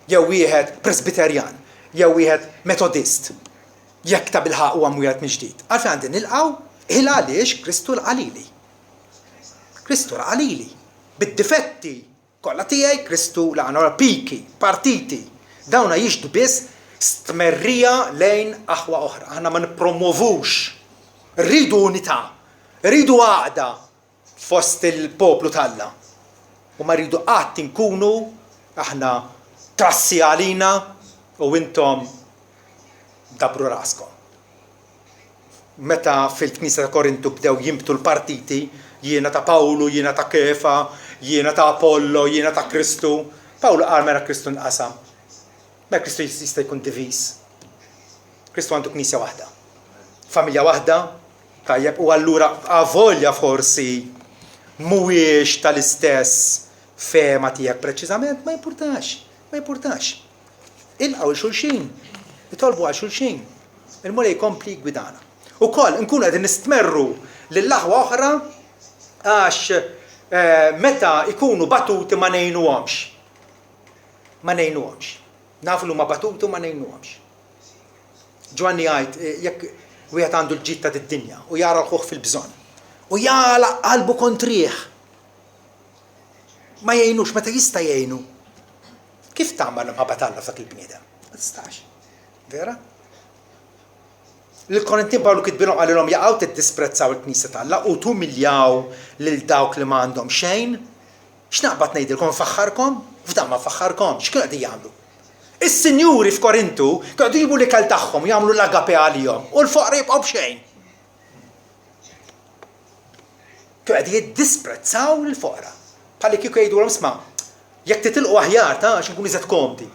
Speaker 1: jew wieħed Presbyterjan, jew wieħed Metodist, jekk ta' bilħaq huwa wieħed mill-ġdid. Għalfejn għandi nilqgħu il għaliex Kristu l-qalili. Kristu l-qalili. Bid-difetti kollha tiegħi Kristu l-għana piki, partiti. Dawna jixdu biss stmerrija lejn aħwa oħra. Aħna ma nippromovux. Rridu unità, rridu għaqda fost il-poplu talla. U ma rridu qatt inkunu aħna trassi għalina u intom dabru raskom. Meta fil-Knisja ta' Korintu bdew jimbtu l-partiti, jiena ta' Pawlu, jiena ta' Kefa, jiena ta' Apollo, jiena ta' Kristu. Pawlu qal mera Kristu nqasam. Ma Kristu jista' jkun diviż. Kristu għandu knisja waħda. Familja waħda, tajjeb, u allura avolja forsi mhuwiex tal-istess fema tiegħek preċiżament, ma jimpurtax. Ilqgħu l-xulxin, itolbu għal xulxin. Il-mulej jkompli gwidana. Ukoll nkunu qegħdin nistmerru lill-aħwa oħra għax meta ikunu batuti ma ngħinuhomx. Ma ngħinuhomx. Nafu li huma batuti ma ngħinuhomx. Ġwanni jgħid jekk wieħed għandu l-ġitta tad-dinja u jara l-ħuħ fil-bżonn u jala qalbu kontrih. Ma jgħinux, meta jista' jgħinu. Kif tagħmel imħabba Alla f'dak il-bniedem? Ma tistax. Vera? L-Korintin Pawlu kitbilhom qalilhom jaqgħu tiddisprezzaw il-Knisja ta' Alla u tumiljaw lil dawk li ma għandhom xejn. X'naqbad ngħidilkom nfaħħarkom? F'dan ma nfaħħarkomx, x'kienu qegħdin jagħmlu? Is-sinjuri f'Korintu kienu jġibu l-ikel tagħhom jagħmlu l-agape għalihom u l-foqra jibqgħu b'xejn. Kienu qegħdin jiddisprezzaw lill-foqra. Bħalli kieku jgħidulhom isma' jekk titilqu aħjar ta' għax inkunu iżgħet komdi.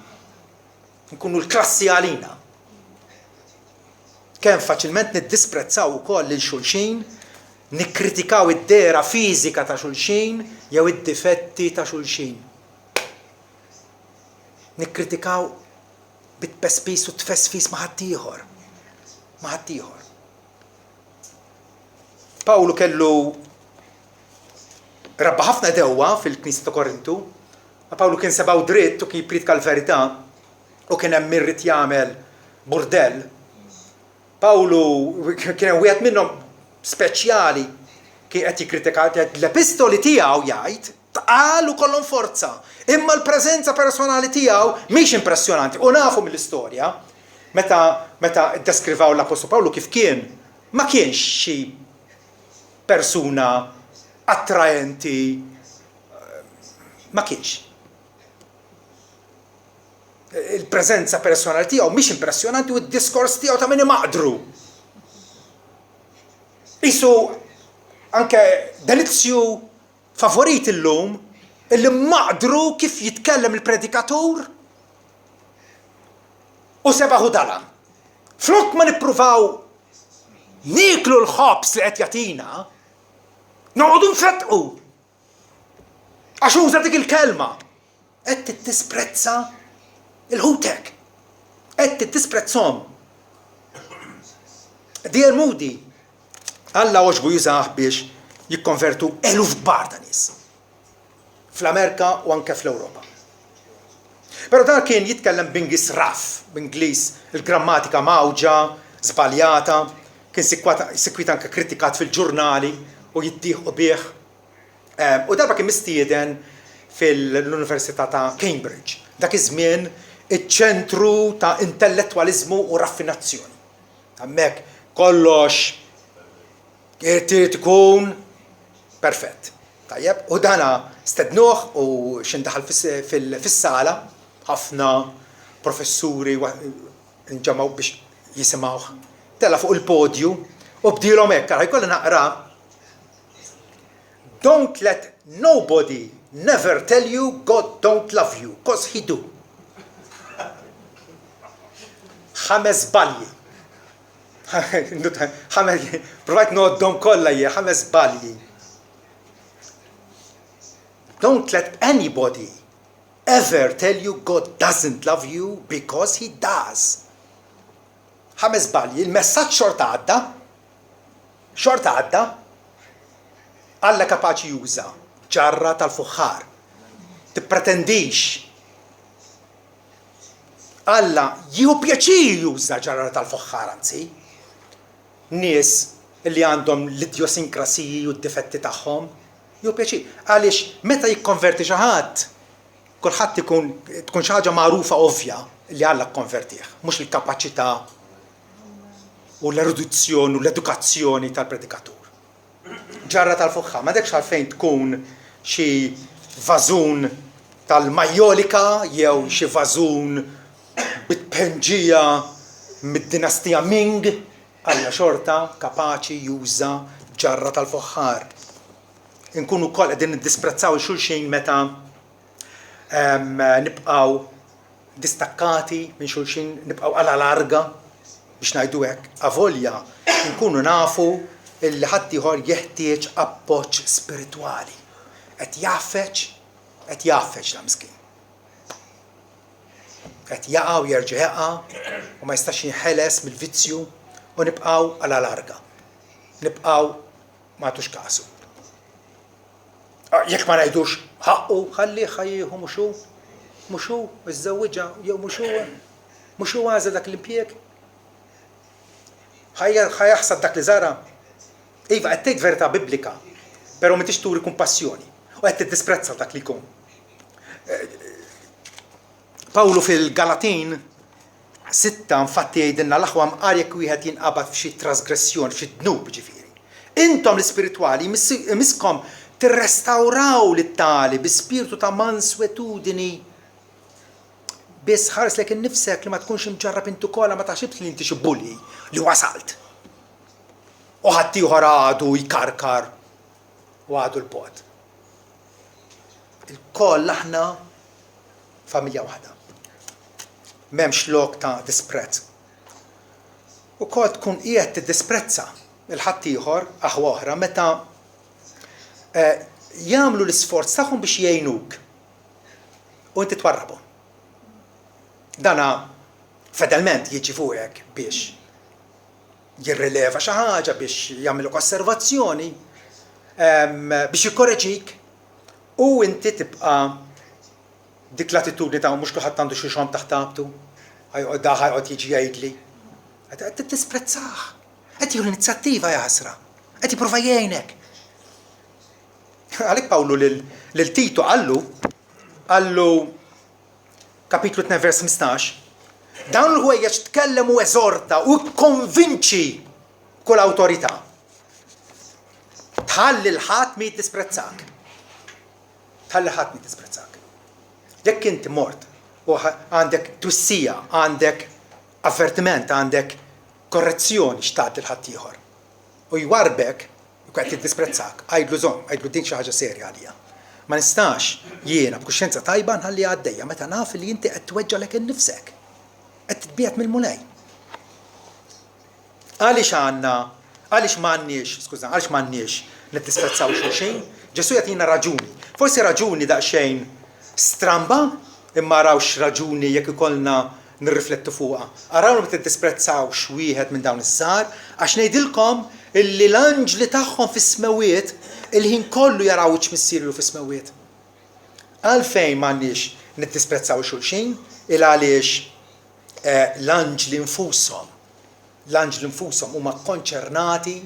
Speaker 1: Nkunu l-klassi għalina. Kemm faċilment niddisprezzaw ukoll lil xulxin, nikkritikaw id-dera fiżika ta' xulxin jew id-difetti ta' xulxin. Nikkritikaw bit-pespis u tfesfis ma' ħadd ieħor. Ma' ħadd ieħor. Pawlu kellu rabba ħafna dewwa fil-Knisja ta' Korintu, ma Pawlu kien sebaw dritt u kien jippritka l-verità u kien hemm mirrid jagħmel burdell. Pawlu kien wieħed minnhom speċjali kien qed jikkritika l-epistoli tiegħu jgħid tqal u kollhom forza. Imma l-preżenza personali tiegħu mhix impressjonanti. U nafu mill-istorja meta ddeskrivaw l-Apostol Pawlu kif kien, ma kienx xi persuna attraenti, ma kienx. Il-preżenza personali tiegħu mhix impressjonanti u d-diskors tiegħu ta' min imaqdru. Isu anke delizzju favorit illum illi maqdru kif jitkellem il-predikatur u sebaħu dala. Flok ma nippruvaw niklu l-ħobs li qed jagħtina, noqogħdu nfettqu. Għax uża dik il-kelma. Qed tisprezza il-ħutek. Qed tisprezzhom. Dear Moody, Alla oġbu jużaħ biex jikkonvertu eluf kbar ta' nies. Fl-Amerika u anke fl-Ewropa. Però dan kien jitkellem b'Ingliż raff, b'Ingliż il-grammatika mawġa, żbaljata, kien sikwita anke kritikat fil-ġurnali u jittieħu bih. U darba kien mistieden fil-Università ta' Cambridge. Dak iż-żmien iċ-ċentru ta' intellettwaliżmu u raffinazzjoni. Hemmhekk kollox irrid ikun perfett. Tajjeb, u dana stednuh u xindaħal fis-sala, ħafna professuri nġamaw biex jisimgħuh. Tella fuq il-podju u bdilhom hekk, ara jkolli naqra. Don't let nobody never tell you God don't love you, 'cause he do. 5 balji. Provajt noddhom kollha hija 5 balji. Don't let anybody ever tell you God doesn't love you because he does. 5 balji, il-messaġġ xorta għadda, Alla kapaċi juża ġarra tal-fuħħar. Tippretendix. Alla jieħu pjaċir juża ġarra tal-fuħħar anzi. Nies li għandhom l-idjosinkrasiji u d-difetti tagħhom, jew pjaċir. Għaliex meta jikkonverti xi ħadd, kulħadd tkun xi ħaġa magħrufa ovvja li Alla kkonvertih, mhux il-kapaċità u l-erudizzjoni u l-edukazzjoni tal-predikatur. Ġarra tal-fuħħa, ma dekx għalfejn tkun xi vażun tal-majolika jew xi vażun bit-penġija mid-dinastija Ming, Alla xorta kapaċi juża ġarra tal-fuħħar. Inkunu wkoll qegħdin niddisprezzaw xulxin meta nibqgħu distakkati minn xulxin, nibqgħu alla larga biex ngħidu hekk. Avolja nkunu nafu illi ħadd ieħor jeħtieġ appoġġ spiritwali. Qed jaffeċ da miskin. Qed jaqa' u jerġa' jaqa' u ma jistax jinħeles mill-vizzju u nibqgħu alla larga. Nibqgħu m'għadux kasu. Jekk ma ngħidux ħaqqu ħallih ħajjieħu mhux hu iżżewwiġha jew mhux hu għażel dak l-impjieg. Ħajaħsad dak li żara. Iva, qed tgħid verità biblika, però ma tix turi kumpassjoni u qed tiddisprezza dak li jkun. Pawlu fil-Galatin 6 infatti jgħidilna l-aħwa mqar jekk wieħed jinqabad f'xi trasgressjoni, f'xi dnub ġifieri. Intom l-ispiritwali miskom tirrestawraw lit-tali bi spiritu ta' manswetudini. Biss ħares lek innifsek li ma tkunx imġarrab intu kollha ma taħsibx li inti xi bulli li wasalt. U ħadd ieħor għadu jkarkar u għadu l-pod. Il-koll aħna familja waħda. M'hemmx lok ta' disprezz. U kol tkun qiegħed tiddisprezza il-ħadd ieħor aħwa oħra meta jagħmlu l-isforz tagħhom biex jgħinuk u inti twarrabhom. Dana fedalment jiġi fuqek biex jirrileva xi ħaġa biex jagħmilok osservazzjoni biex jikkoreġik u inti tibqa' dik l-attitudni ta' mhux kulħadd għandu xi xogħol taħt tabtu, ħajqgħod jiġi jgħidli. Qed tisprezzah. Qed jieħu l-inizjattiva ja ħasra. Qed jipprova jgħinek. Għalhekk Pawlu lil Tito qallu kapitlu 2 vers 15 dawn il-ħwejjeġ tkellem u eżorta u konvinċi kull awtorità. Tħalli l-ħadd mi jidisprezzak. Tħalli ħadd mi jidisprezzak. Jekk inti mort u għandek twissija, għandek avvertiment, għandek korrezzjoni x'tagħti l-ħadd ieħor. U jwarbek u qed jiddisprezzak, għajdlu żomm, għajdlu din xi ħaġa serja għalija. Ma nistax jiena b'kuxjenza tajba nħalli għaddejja meta naf li inti qed tweġġalek innifsek. Qed titbiegħed mill-mulej. Għaliex m'għandniex niddisprezzaw xulxin? Ġesu jagħtina raġuni. Forsi raġuni daqsxejn stramba, imma rawx raġuni jekk ikollna nirriflettu fuqha. Arawhom li tiddisprezzawx wieħed minn dawn is-sar għax ngħidilkom illi l-anġli tagħhom fis-smawiet il-ħin kollu jaraw x'missieru fis-smawiet. Għalfejn m'għandniex niddisprezzaw xulxin il għaliex l-anġli nfushom huma konċernati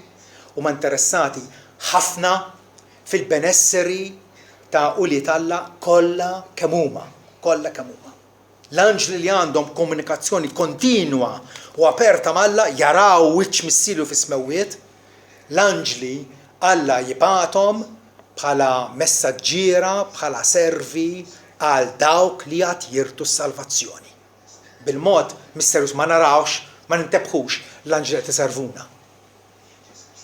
Speaker 1: huma interessati ħafna fil-benesseri ta' uliet Alla kollha kemm huma. L-anġli li għandhom komunikazzjoni kontinwa u aperta malla jaraw wiċċ missieru fis-smawiet. L-anġli Alla jibgħathom bħala messaġġiera, bħala servi għal dawk li qed jirtu s-salvazzjoni. Bil-mod misterjus ma narawx, ma nintebħux l-anġli qed iservuna.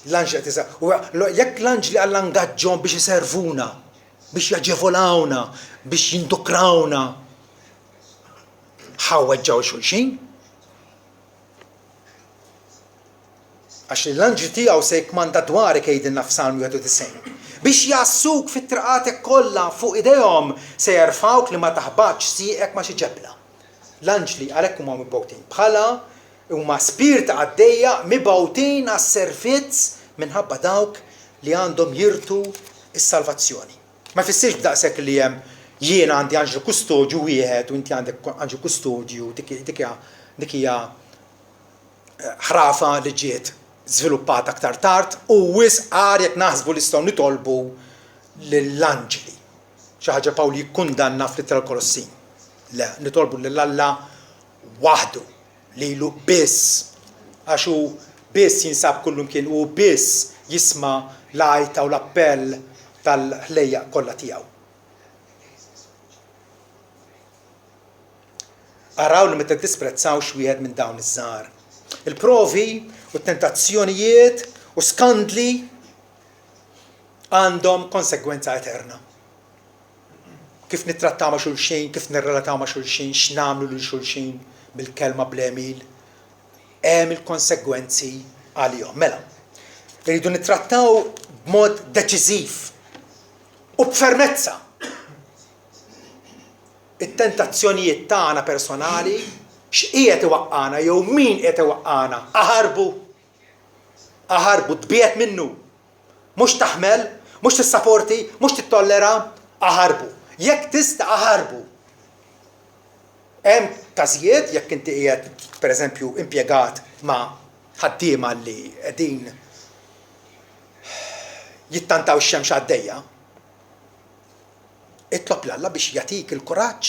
Speaker 1: Jekk l-anġli Alla ngaġġhom biex iservuna, biex jaġevolawna, biex jindukrawna, ħawweġġaw xulxin? Għax l-anġli tiegħu se jkmanda dwarek jgħidilna f'Salm 91. Biex jassuk fit-triqatek kollha fuq idejhom se jerfawk li ma taħbadx sieqek ma xi ġebla. L-anġli għalhekk huma mibgħutin bħala huma spirta għaddejja mibgħutin għas-servizz minħabba dawk li għandhom jirtu s-salvazzjoni. Ma jfissirx b'daqshekk li hemm jiena għandi anġlu kustodju wieħed u inti għandek anġlu kustodju dik hija ħrafa li ġiet żviluppata aktar tard u wisq għar jekk naħsbu li nistgħu nitolbu lill-anġli. Xi ħaġa Pawli jikkundanna fl-Ittra Kolossin. Le, nitolbu lil Alla waħdu lilu biss għax hu biss jinsab kullum kien u biss jisma' l-għajta u l-appell tal-ħlejja kollha tiegħu. Araw li meta tisprezzawx wieħed minn dawn iż-żgħar. Il-provi u t-tentazzjonijiet u skandli għandhom konsegwenza eterna. Kif nittrattaw ma' xulxin, kif nirrelataw ma' xulxin, x'namlu lil xulxin bil-kelma bl-emil, hemm il-konsegwenzi għalihom. Mela, irridu nittrattaw b'mod deċiżiv u b'fermezza it-tentazzjonijiet tagħna personali x'qiegħed iwaqqana jew min qiegħed iwaqqana aħarbu tbiegħed minnu. Mhux taħmel, mhux tissapporti, mhux tittollera, aħarbu. Jekk tista' aħarbu. Hemm każijiet jekk inti qiegħed pereżempju impjegat ma' ħaddiema li qegħdin jittantaw ix-xemx għaddejja. Itlob l-Alla biex jagħtik il-kuraġġ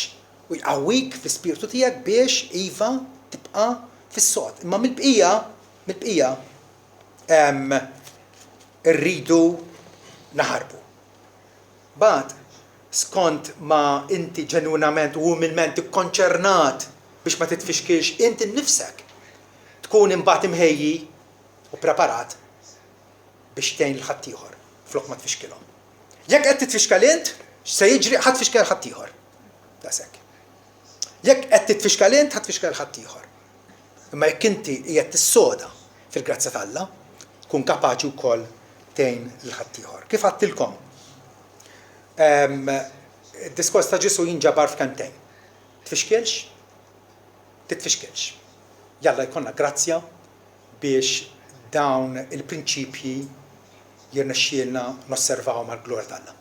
Speaker 1: u jqawwik fl-ispirtu tiegħek biex iva tibqa' fis-sod. Imma mill-bqija rridu naħarbu. Bad skont ma inti ġenwinament u umilment ikkonċernat biex ma titfixkilx inti nnifsek tkun imbagħad imħejji u preparat biex tgħin l-ħadd ieħor flok ma tfixkilhom. Jekk qed titfixkel int, se jiġri ħadd tfixkel ħadd ieħor. Daqshekk. Jekk qed titfixkel int, ħadd tfixkel ħadd ieħor. Imma jekk inti qiegħed tissoda fil-grazza t'Alla, tkun kapaċi wkoll tgħin l-ħadd ieħor. Kif għadtilkom? Id-diskors ta' Ġesu jinġabar f'kantejn. Tfixkelx? Titfixkelx. Jalla jkollna grazzja biex dawn il-prinċipji jirnexxielna nosservawhom mal-glorja t'Alla.